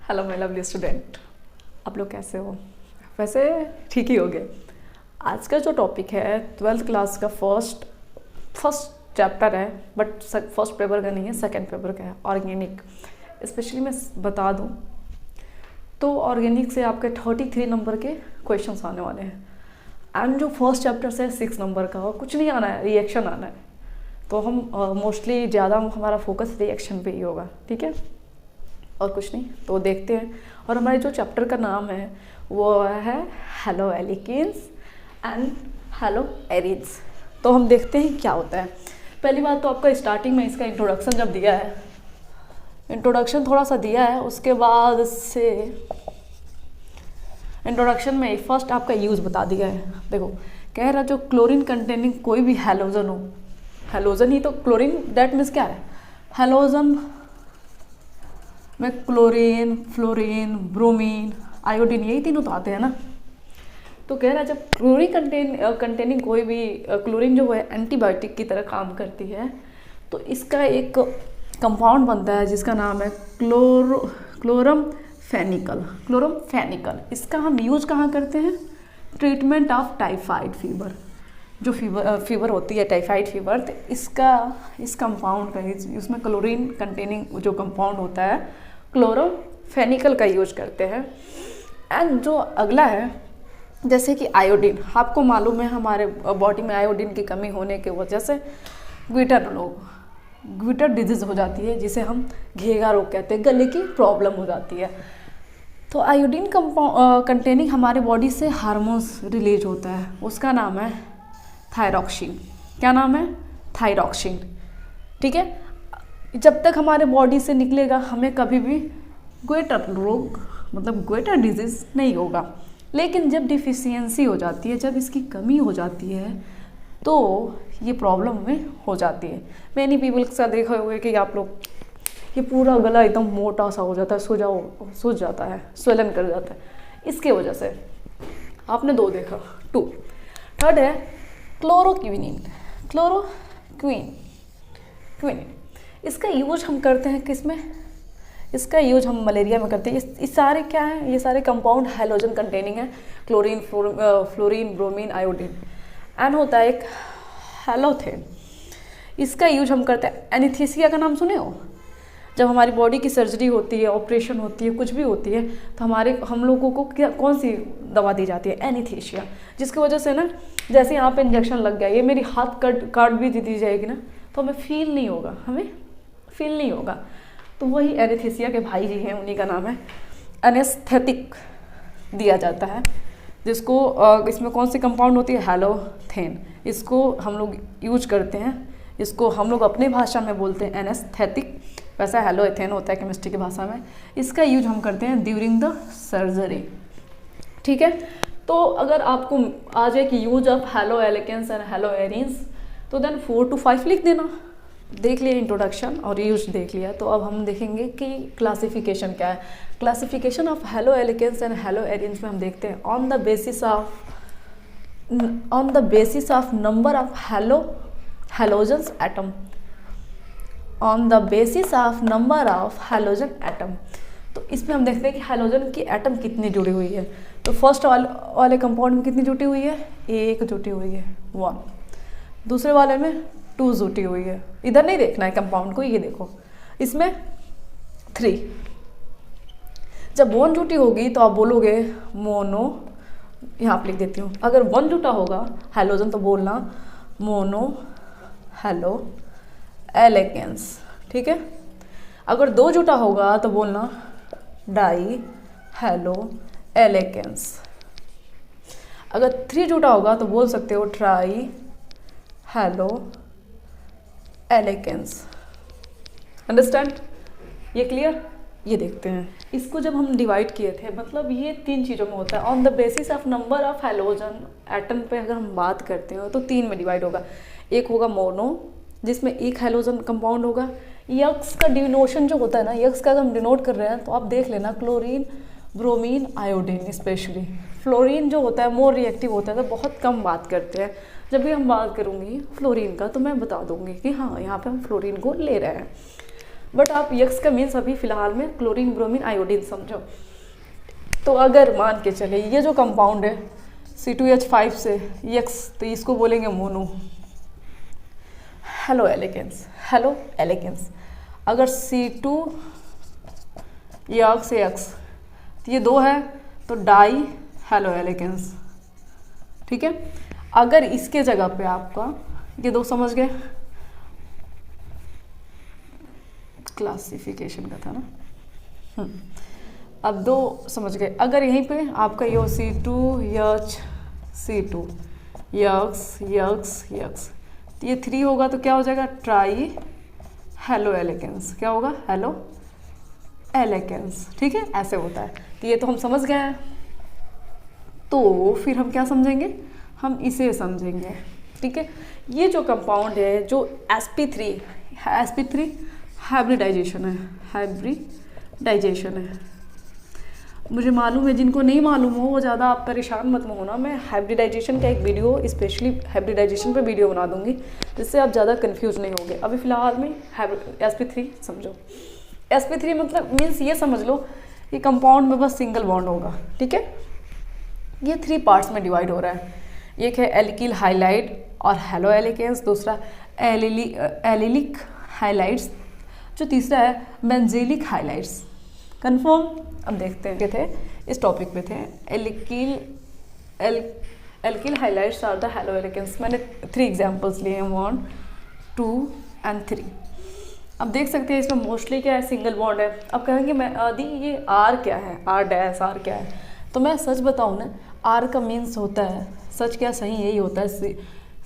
Hello my lovely student, आप लोग कैसे हो? वैसे ठीक ही हो गए। आज का जो टॉपिक है 12th क्लास का फर्स्ट चैप्टर है, बट फर्स्ट पेपर का नहीं है, सेकंड पेपर का है, ऑर्गेनिक। स्पेशली मैं बता दूं तो ऑर्गेनिक से आपके 33 नंबर के क्वेश्चंस आने वाले हैं। एंड जो फर्स्ट चैप्टर से 6 नंबर का, और कुछ नहीं आना है, रिएक्शन आना है। तो हम मोस्टली ज़्यादा हमारा फोकस रिएक्शन पे ही होगा, ठीक है, और कुछ नहीं। तो देखते हैं। और हमारे जो चैप्टर का नाम है वो है haloalkanes and haloarenes. तो हम देखते हैं क्या होता है। पहली बात तो आपका स्टार्टिंग में इसका इंट्रोडक्शन जब दिया है, इंट्रोडक्शन थोड़ा सा दिया है, उसके बाद से इंट्रोडक्शन में फर्स्ट आपका यूज़ बता दिया है। देखो, कह रहा जो क्लोरीन कंटेनिंग कोई भी हैलोजन हो, हैलोजन ही तो क्लोरीन, दैट मीन्स क्या है, हैलोजन में क्लोरीन, फ्लोरीन, ब्रोमीन, आयोडीन, यही तीनों तो आते हैं ना। तो कह रहा है जब क्लोरीन कंटेनिंग कोई भी क्लोरीन जो है एंटीबायोटिक की तरह काम करती है, तो इसका एक कंपाउंड बनता है जिसका नाम है क्लोरम फेनिकल। इसका हम यूज कहाँ करते हैं? Treatment of typhoid fever. जो फीवर होती है टाइफाइड फीवर, तो इस कंपाउंड का, इसमें क्लोरीन कंटेनिंग जो कंपाउंड होता है क्लोरम फेनिकल का यूज करते हैं। एंड जो अगला है, जैसे कि आयोडीन, आपको मालूम है हमारे बॉडी में आयोडीन की कमी होने की वजह से ग्विटर डिजीज़ हो जाती है, जिसे हम घेगा रोग कहते हैं, गले की प्रॉब्लम हो जाती है। तो आयोडीन कंटेनिंग हमारे बॉडी से हार्मोन्स रिलीज होता है, उसका नाम है थायरॉक्सिन। क्या नाम है? थायरॉक्सिन, ठीक है। जब तक हमारे बॉडी से निकलेगा, हमें कभी भी ग्वेटर रोग मतलब ग्वेटर डिजीज़ नहीं होगा। लेकिन जब डिफिशियंसी हो जाती है, जब इसकी कमी हो जाती है, तो ये प्रॉब्लम में हो जाती है। मैनी पीपल के साथ देखा होगा कि आप लोग, ये पूरा गला एकदम मोटा सा हो जाता है, सूज जाता है, स्वेलन कर जाता है, इसके वजह से। आपने 2 देखा, 2। थर्ड है क्लोरोक्विनिन। इसका यूज हम करते हैं किसमें? इसका यूज हम मलेरिया में करते हैं। ये सारे क्या हैं? ये सारे कंपाउंड हैलोजन कंटेनिंग है, क्लोरीन, फ्लोरीन, ब्रोमीन, आयोडीन। एन होता है एक हैलोथेन। इसका यूज हम करते हैं, एनेस्थीसिया का नाम सुने हो? जब हमारी बॉडी की सर्जरी होती है, ऑपरेशन होती है, कुछ भी होती है, तो हम लोगों को कौन सी दवा दी जाती है? एनेस्थीसिया। जिसकी वजह से ना, जैसे यहाँ पे इंजेक्शन लग गया, ये मेरी हाथ काट भी दी जाएगी ना, तो हमें फील नहीं होगा। तो वही एनेस्थीसिया के भाई जी हैं, उन्हीं का नाम है एनेस्थेटिक दिया जाता है, जिसको इसमें कौन सी कंपाउंड होती है? हैलोथेन। इसको हम लोग यूज करते हैं, इसको हम लोग अपनी भाषा में बोलते हैं एनेस्थेटिक, वैसा हैलोथेन होता है केमिस्ट्री की भाषा में। इसका यूज हम करते हैं ड्यूरिंग द सर्जरी, ठीक है। तो अगर आपको आ जाए कि use of haloalkanes and haloarenes, तो देन 4 to 5 लिख देना। देख लिया इंट्रोडक्शन और यूज देख लिया, तो अब हम देखेंगे कि क्लासिफिकेशन क्या है। Classification of haloalkanes and haloarenes में हम देखते हैं on the basis of number of halogens atom. On the basis of number of halogen atom, तो इसमें हम देखते हैं कि हैलोजन की एटम कितनी जुड़ी हुई है। तो फर्स्ट वाले कंपाउंड में कितनी जुटी हुई है? 1 जुटी हुई है, 1। दूसरे वाले में 2 जुटी हुई है। इधर नहीं देखना है कंपाउंड को, ये देखो, इसमें 3। जब 1 जुटी होगी तो आप बोलोगे मोनो, यहाँ पर लिख देती हूँ। अगर 1 जुटा होगा हैलोजन तो बोलना मोनो हेलो एल्केन्स, ठीक है। अगर 2 जुटा होगा तो बोलना डाई हेलो एल्केन्स। अगर 3 जुटा होगा तो बोल सकते हो ट्राई हेलो एल्केन्स। अंडरस्टैंड? ये क्लियर? ये देखते हैं। इसको जब हम डिवाइड किए थे, मतलब ये 3 चीज़ों में होता है। On the basis of number of halogen atom पे अगर हम बात करते हो तो 3 में डिवाइड होगा। एक होगा मोनो, जिसमें 1 हैलोजन कंपाउंड होगा। यक्स का डिनोशन जो होता है ना, यक्स का अगर हम डिनोट कर रहे हैं तो आप देख लेना chlorine, bromine, iodine. Specially fluorine जो होता है मोर रिएक्टिव होता है, तो बहुत कम बात करते हैं। जब भी हम बात करूँगी फ्लोरीन का, तो मैं बता दूँगी कि हाँ, यहाँ पे हम फ्लोरीन को ले रहे हैं। बट आप यक्स का मीन्स अभी फिलहाल में क्लोरीन ब्रोमीन आयोडीन समझो। तो अगर मान के चले ये जो कंपाउंड है C2H5 से यक्स, तो इसको बोलेंगे मोनो, हेलो एलिकेंस, हेलो एलिकेंस। अगर C2 यक्स यक्स, तो ये दो है तो डाई हेलो एलिकेंस, ठीक है। अगर इसके जगह पे आपका ये दो समझ गए, क्लासिफिकेशन का था ना, अब दो समझ गए। अगर यहीं पे आपका ये C2H C2 x x x, तो ये 3 होगा तो क्या हो जाएगा ट्राई हेलो एलिकेंस, क्या होगा हेलो एलिकेंस, ठीक है, ऐसे होता है। तो ये तो हम समझ गए हैं, तो फिर हम क्या समझेंगे, हम इसे समझेंगे, ठीक है। ये जो कंपाउंड है जो sp3 हाइब्रिडाइजेशन है, हाइब्रिडाइजेशन है। मुझे मालूम है, जिनको नहीं मालूम हो वो ज़्यादा आप परेशान मत होना, मैं हाइब्रिडाइजेशन का एक वीडियो स्पेशली हाइब्रिडाइजेशन पे वीडियो बना दूंगी, जिससे आप ज़्यादा कंफ्यूज नहीं होंगे। अभी फ़िलहाल में sp3 समझो। sp3 मतलब मीन्स ये समझ लो कि कंपाउंड में बस सिंगल बॉन्ड होगा, ठीक है। ये 3 पार्ट्स में डिवाइड हो रहा है, एक है एल्किल हाइलाइड और हेलो एलिकेंस, दूसरा एलिलिक हाइलाइट्स, जो तीसरा है बेंजीलिक हाइलाइट्स। कंफर्म। अब देखते हैं थे इस टॉपिक पे the alkyl halides are the हेलो एलिकेंस। मैंने 3 एग्जांपल्स लिए हैं, 1 2 एंड 3। अब देख सकते हैं इसमें मोस्टली क्या है, सिंगल बॉन्ड है। अब कहेंगे मैं दी ये आर क्या है, आर डैश आर क्या है, तो मैं सच बताऊँ ना, आर का मीन्स होता है, सच क्या सही यही होता है,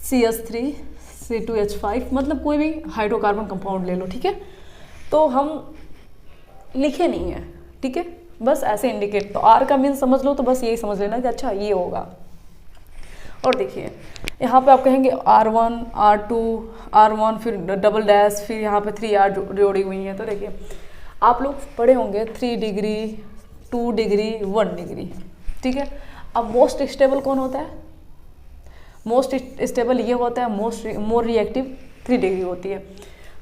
CH3 C2H5, मतलब कोई भी हाइड्रोकार्बन कंपाउंड ले लो, ठीक है। तो हम लिखे नहीं है, ठीक है, बस ऐसे इंडिकेट। तो आर का मीन्स समझ लो, तो बस यही समझ लेना कि अच्छा ये होगा। और देखिए यहाँ पे आप कहेंगे R1 R2 R1 फिर डबल डैश, फिर यहाँ पे 3 R जोड़ी हुई है। तो देखिए आप लोग पढ़े होंगे 3 डिग्री 2 डिग्री 1 डिग्री, ठीक है। अब मोस्ट स्टेबल कौन होता है, मोस्ट स्टेबल ये होता है, मोर रिएक्टिव 3 डिग्री होती है।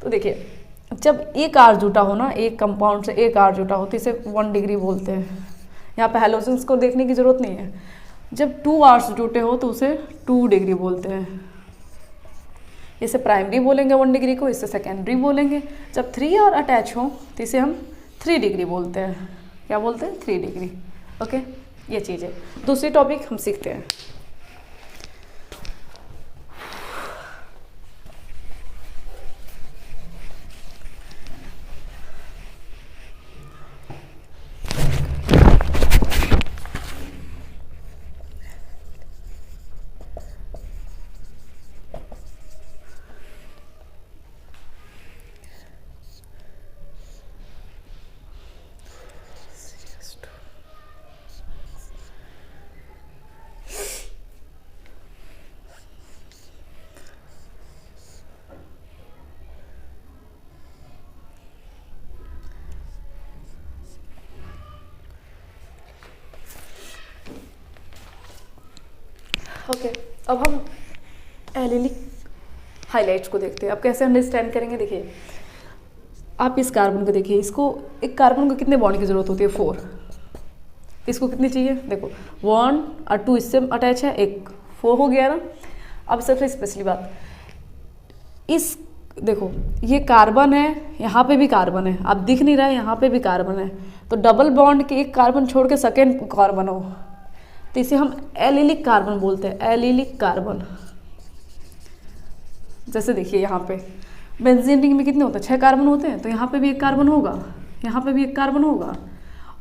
तो देखिए जब एक आर जुटा हो ना, एक कंपाउंड से एक आर जुटा हो, तो इसे 1 डिग्री बोलते हैं। यहाँ पे हैलोजेंस को देखने की जरूरत नहीं है। जब 2 आर्स जुटे हो तो उसे 2 डिग्री बोलते हैं। इसे प्राइमरी बोलेंगे 1 डिग्री को, इसे सेकेंडरी बोलेंगे। जब 3 और अटैच हो तो इसे हम 3 डिग्री बोलते हैं। क्या बोलते हैं, 3 डिग्री। ओके, ये चीज़ है। दूसरी टॉपिक हम सीखते हैं। ओके, अब हम एलिलिक हाइलाइट्स को देखते हैं। अब कैसे अंडरस्टैंड करेंगे, देखिए आप इस कार्बन को देखिए, इसको एक कार्बन को कितने बॉन्ड की जरूरत होती है, 4। इसको कितनी चाहिए, देखो 1 और 2 इससे अटैच है, एक 4 हो गया ना। अब सबसे स्पेशली बात, इस देखो ये कार्बन है, यहाँ पे भी कार्बन है, अब दिख नहीं रहा है, यहाँ पे भी कार्बन है। तो डबल बॉन्ड के एक कार्बन छोड़ के सेकेंड कार्बन हो तो इसे हम एलिलिक कार्बन बोलते हैं, एलिलिक कार्बन। जैसे देखिए यहाँ पे बेंजीन रिंग में कितने होते हैं, 6 कार्बन होते हैं, तो यहाँ पे भी एक कार्बन होगा, यहाँ पे भी एक कार्बन होगा।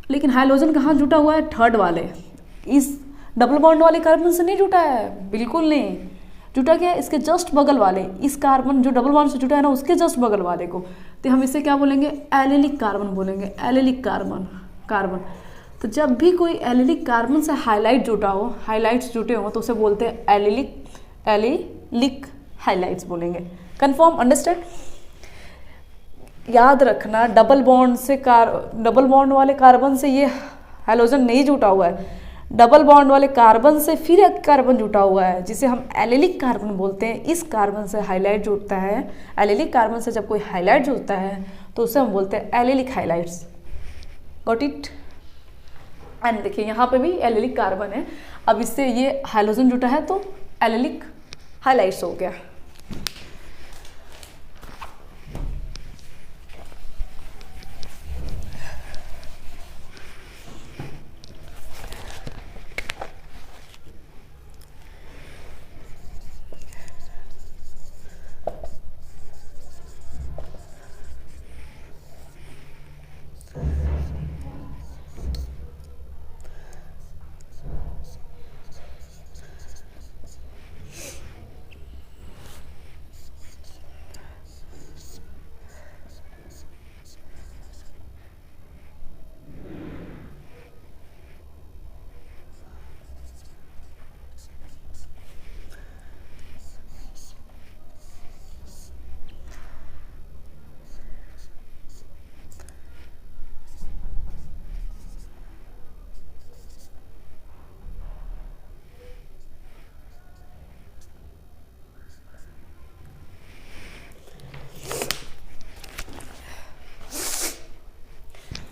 लेकिन हाइड्रोजन कहाँ जुटा हुआ है, थर्ड वाले, इस डबल बॉन्ड वाले कार्बन से नहीं जुटा है, बिल्कुल नहीं जुटा। क्या है, इसके जस्ट बगल वाले, इस कार्बन जो डबल बॉन्ड से जुटा है ना, उसके जस्ट बगल वाले को, तो हम इसे क्या बोलेंगे, एलिलिक कार्बन बोलेंगे, एलिलिक कार्बन। तो जब भी कोई एलिलिक कार्बन से हाइलाइट जुटा हो, हाइलाइट्स जुटे हो, तो उसे बोलते हैं एलिलिक हाइलाइट्स बोलेंगे। Confirm, understand. याद रखना डबल बॉन्ड वाले कार्बन से ये हाइड्रोजन नहीं जुटा हुआ है, डबल बॉन्ड वाले कार्बन से फिर एक कार्बन जुटा हुआ है, जिसे हम एलिलिक कार्बन बोलते हैं। इस कार्बन से हाइलाइट जुड़ता है, एलिलिक कार्बन से जब कोई हाइलाइट जुड़ता है तो उसे हम बोलते हैं allylic highlights. Got it. And देखिए यहाँ पे भी एलिलिक कार्बन है, अब इससे ये हाइड्रोजन जुटा है तो एलिलिक हाइलाइट्स हो गया।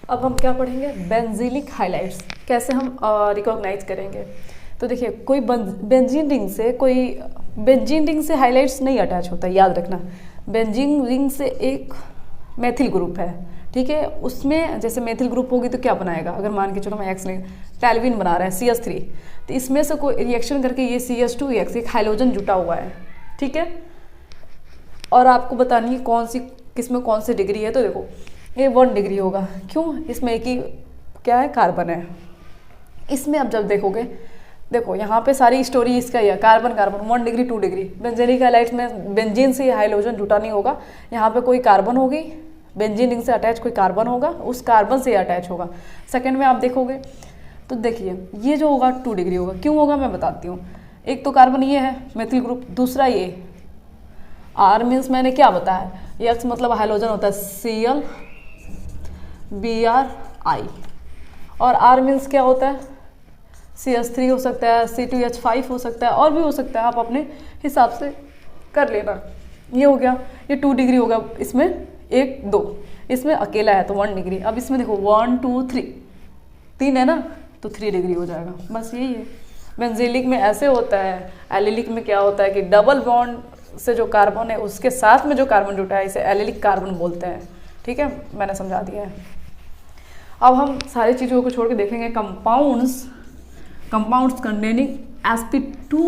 अब हम क्या पढ़ेंगे, बेंजीलिक हाइलाइट्स कैसे हम रिकॉग्नाइज करेंगे। तो देखिए कोई बेंजीन रिंग से हाइलाइट्स नहीं अटैच होता, याद रखना। बेंजीन रिंग से एक मेथिल ग्रुप है, ठीक है, उसमें जैसे मेथिल ग्रुप होगी तो क्या बनाएगा, अगर मान के चलो मैं एक्स नहीं टैलविन बना रहा है CH3, तो इसमें से कोई रिएक्शन करके ये CH2X एक हाइड्रोजन जुटा हुआ है, ठीक है। और आपको बतानी है कौन सी किसमें कौन सी डिग्री है। तो देखो ये 1 डिग्री होगा, क्यों, इसमें एक ही क्या है, कार्बन है। इसमें अब जब देखोगे, देखो यहाँ पे सारी स्टोरी इसका ही है, carbon carbon 1 degree 2 degree. Benzylic highlights में बेंजीन से हाइड्रोजन जुटा नहीं होगा, यहाँ पे कोई कार्बन होगी, बेंजीन रिंग से अटैच कोई कार्बन होगा, उस कार्बन से अटैच होगा। सेकेंड में आप देखोगे तो देखिए ये जो होगा 2 डिग्री होगा, क्यों होगा मैं बताती हूँ। एक तो कार्बन ये है मेथिल ग्रुप, दूसरा ये R मीन्स मैंने क्या बताया, X मतलब हाइड्रोजन होता है ClBrI, और R मीन्स क्या होता है CH3 हो सकता है, C2H5 हो सकता है, और भी हो सकता है, आप अपने हिसाब से कर लेना। ये हो गया, ये 2 डिग्री होगा, इसमें 1 2, इसमें अकेला है तो 1 डिग्री। अब इसमें देखो 1 2 3 3 है ना, तो 3 डिग्री हो जाएगा, बस यही है। बेंजीलिक में ऐसे होता है। एलिलिक में क्या होता है कि डबल बॉन्ड से जो कार्बन है उसके साथ में जो कार्बन जुटा है इसे एलिलिक कार्बन बोलते हैं, ठीक है, मैंने समझा दिया है। अब हम सारी चीज़ों को छोड़ के देखेंगे compounds containing sp2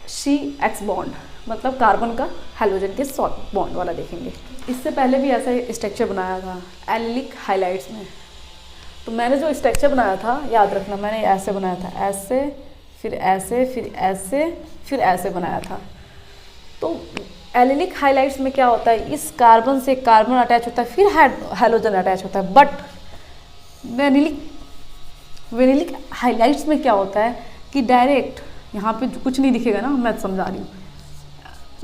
CX bond, मतलब कार्बन का हाइड्रोजन के साथ बॉन्ड वाला देखेंगे। इससे पहले भी ऐसा ही स्ट्रक्चर बनाया था एलिलिक हाइलाइट्स में। तो मैंने जो स्ट्रक्चर बनाया था याद रखना, मैंने ऐसे बनाया था, ऐसे फिर ऐसे फिर ऐसे फिर ऐसे बनाया था। तो एलिलिक हाइलाइट्स में क्या होता है, इस कार्बन से कार्बन अटैच होता है, फिर हाइड्रोजन अटैच होता है। बट वेनिलिक हाइलाइट्स में क्या होता है कि डायरेक्ट यहाँ पे कुछ नहीं दिखेगा ना, मैं समझा रही हूँ,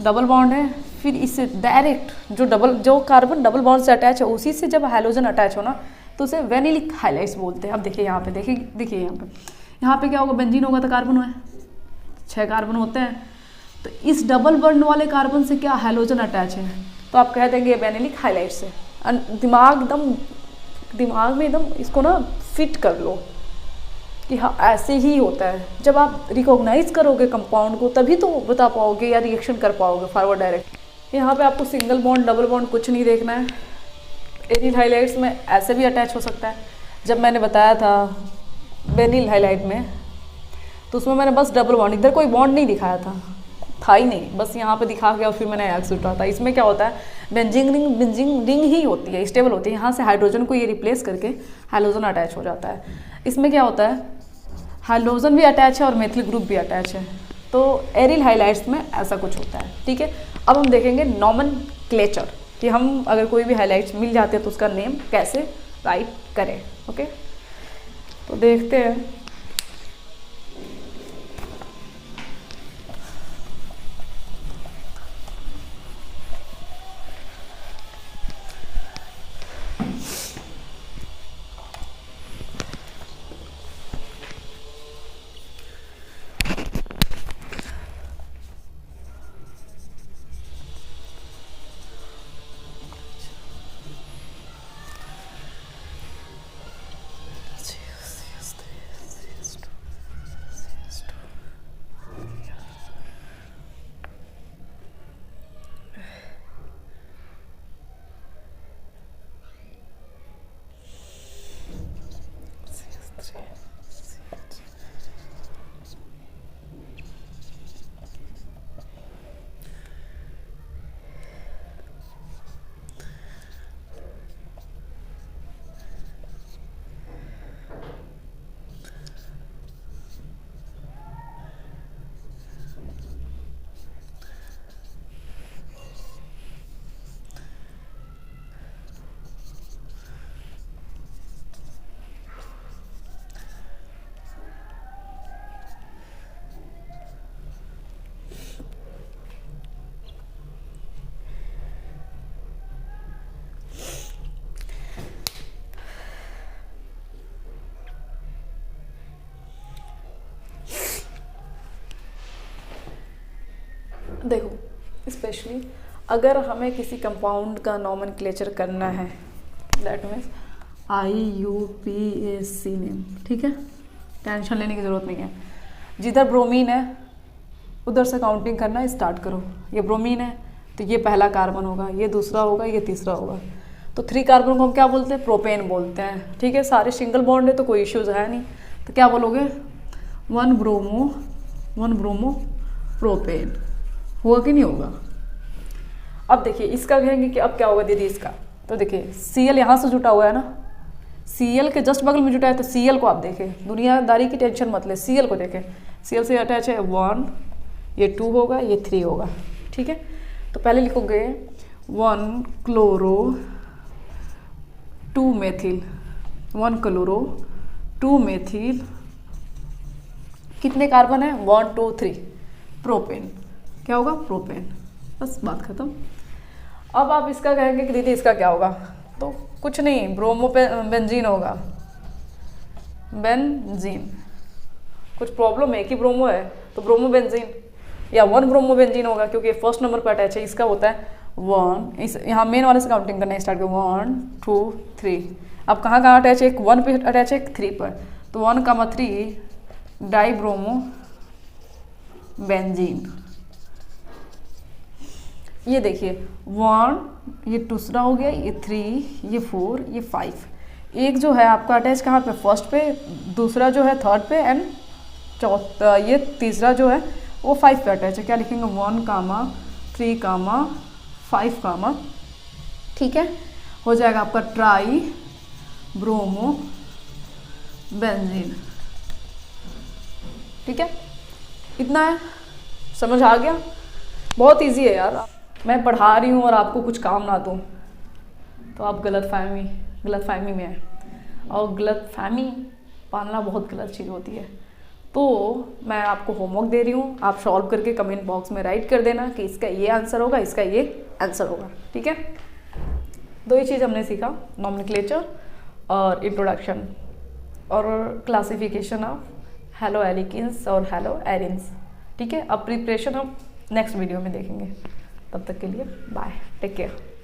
डबल बॉन्ड है, फिर इससे डायरेक्ट जो कार्बन डबल बॉन्ड से अटैच है उसी से जब हाइड्रोजन अटैच हो ना तो उसे वेनिलिक हाइलाइट्स बोलते हैं। अब देखिए यहाँ पे, देखिए यहाँ पे क्या होगा, बेंजीन होगा तो कार्बन है, 6 कार्बन होते हैं, तो इस डबल बॉन्ड वाले कार्बन से क्या हाइड्रोजन अटैच है, तो आप कह देंगे वेनिलिक हाइलाइट्स है। दिमाग में एकदम इसको ना फिट कर लो कि हाँ ऐसे ही होता है। जब आप रिकॉग्नाइज करोगे कंपाउंड को तभी तो बता पाओगे या रिएक्शन कर पाओगे फॉरवर्ड डायरेक्ट। यहाँ पे आपको सिंगल बॉन्ड डबल बॉन्ड कुछ नहीं देखना है। एरिल हाइलाइट्स में ऐसे भी अटैच हो सकता है। जब मैंने बताया था बेनिल हाइलाइट में तो उसमें मैंने बस डबल बॉन्ड, इधर कोई बॉन्ड नहीं दिखाया था ही नहीं, बस यहाँ पे दिखा गया और फिर मैंने एक्स उठा था। इसमें क्या होता है, बेंजीन रिंग ही होती है, स्टेबल होती है, यहाँ से हाइड्रोजन को ये रिप्लेस करके हाइड्रोजन अटैच हो जाता है। इसमें क्या होता है, हाइड्रोजन भी अटैच है और मेथिल ग्रुप भी अटैच है। तो एरिल हाइलाइट्स में ऐसा कुछ होता है, ठीक है। अब हम देखेंगे नॉमेनक्लेचर कि हम अगर कोई भी हाइलाइट्स मिल जाते हैं तो उसका नेम कैसे राइट करें। ओके, तो देखते हैं। देखो स्पेशली अगर हमें किसी कंपाउंड का नॉमेनक्लेचर करना है, दैट मीन्स IUPAC नेम, ठीक है, टेंशन लेने की ज़रूरत नहीं है। जिधर ब्रोमीन है उधर से काउंटिंग करना स्टार्ट करो। ये ब्रोमीन है तो ये पहला कार्बन होगा, ये दूसरा होगा, ये तीसरा होगा। तो 3 कार्बन को हम क्या बोलते हैं? प्रोपेन बोलते हैं, ठीक है। सारे सिंगल बॉन्ड है तो कोई इश्यूज है नहीं, तो क्या बोलोगे? 1 ब्रोमो प्रोपेन। हुआ कि नहीं होगा? अब देखिए इसका कहेंगे कि अब क्या होगा दीदी इसका, तो देखिए Cl यहाँ से जुटा हुआ है ना, Cl के जस्ट बगल में जुटा है, तो Cl को आप देखें, दुनियादारी की टेंशन मत ले, Cl को देखें। Cl से अटैच है 1, ये 2 होगा, ये 3 होगा, ठीक है। तो पहले लिखोगे 1 क्लोरो 2 मेथिल, 1 क्लोरो 2 मेथिल, कितने कार्बन है? 1 2 3, प्रोपेन। क्या होगा? प्रोपेन। बस बात खत्म। अब आप इसका कहेंगे कि दीदी इसका क्या होगा, तो कुछ नहीं, ब्रोमो बेंजीन होगा, बेंजीन। कुछ प्रॉब्लम है कि ब्रोमो है तो ब्रोमो बेंजीन, या 1 ब्रोमो बेंजीन होगा क्योंकि फर्स्ट नंबर पर अटैच है। इसका होता है 1, इस यहाँ मेन वाले से काउंटिंग करना स्टार्ट करो, 1 2 3। अब कहाँ कहाँ अटैच है? एक 1 पे अटैच है, एक 3 पर, तो 1,3 डाई ब्रोमो बेंजीन। ये देखिए 1, ये दूसरा हो गया, ये 3, ये 4, ये 5। एक जो है आपका अटैच कहाँ पे? फर्स्ट पे, दूसरा जो है थर्ड पे, एंड चौथा ये तीसरा जो है वो 5 पे अटैच है। क्या लिखेंगे? 1, 3, 5, ठीक है। हो जाएगा आपका ट्राई ब्रोमो बेंजीन, ठीक है। इतना है, समझ आ गया? बहुत इजी है यार। मैं पढ़ा रही हूँ और आपको कुछ काम ना दूँ तो आप गलतफहमी में है, और गलतफहमी पालना बहुत गलत चीज़ होती है। तो मैं आपको होमवर्क दे रही हूँ, आप सॉल्व करके कमेंट बॉक्स में राइट कर देना कि इसका ये आंसर होगा, इसका ये आंसर होगा, ठीक है। 2 ही चीज़ हमने सीखा, नॉमेनक्लेचर और इंट्रोडक्शन और क्लासिफिकेशन ऑफ हेलो एल्किन्स और हेलो एरिन्स, ठीक है। अब प्रिपरेशन हम नेक्स्ट वीडियो में देखेंगे। तब तक के लिए बाय, टेक केयर।